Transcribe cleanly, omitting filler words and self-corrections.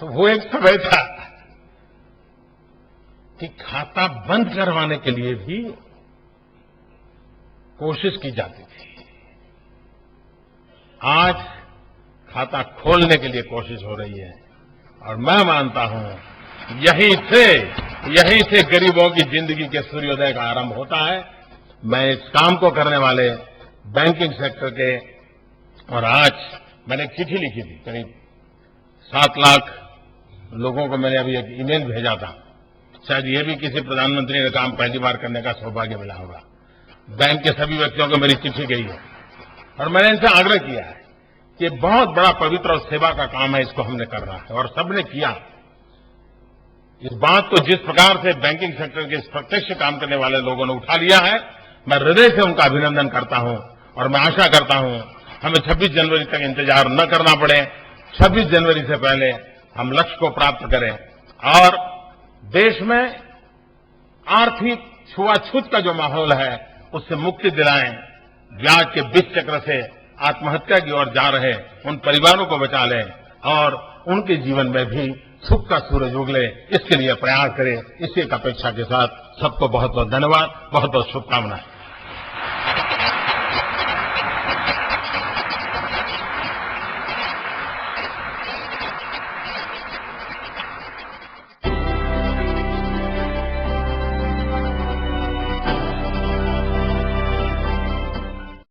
तो वो एक समय था कि खाता बंद करवाने के लिए भी कोशिश की जाती थी। आज खाता खोलने के लिए कोशिश हो रही है और मैं मानता हूं यहीं से गरीबों की जिंदगी के सूर्योदय का आरंभ होता है। मैं इस काम को करने वाले बैंकिंग सेक्टर के, और आज मैंने एक चिट्ठी लिखी थी, करीब 7 लाख लोगों को मैंने अभी एक ईमेल भेजा था। शायद ये भी किसी प्रधानमंत्री ने काम पहली बार करने का सौभाग्य मिला होगा। बैंक के सभी व्यक्तियों को मेरी चिट्ठी गई है और मैंने इनसे आग्रह किया है कि बहुत बड़ा पवित्र और सेवा का काम है, इसको हमने करना है और सबने किया। इस बात को जिस प्रकार से बैंकिंग सेक्टर के प्रत्यक्ष काम करने वाले लोगों ने उठा लिया है, मैं हृदय से उनका अभिनंदन करता हूं और मैं आशा करता हूं हमें 26 जनवरी तक इंतजार न करना पड़े। 26 जनवरी से पहले हम लक्ष्य को प्राप्त करें और देश में आर्थिक छुआछूत का जो माहौल है उससे मुक्ति दिलाएं। ब्याज के विष चक्र से आत्महत्या की ओर जा रहे उन परिवारों को बचा लें और उनके जीवन में भी सुख का सूरज उगले, इसके लिए प्रयास करें। इसी एक अपेक्षा के साथ सबको बहुत बहुत धन्यवाद, बहुत बहुत शुभकामनाएं।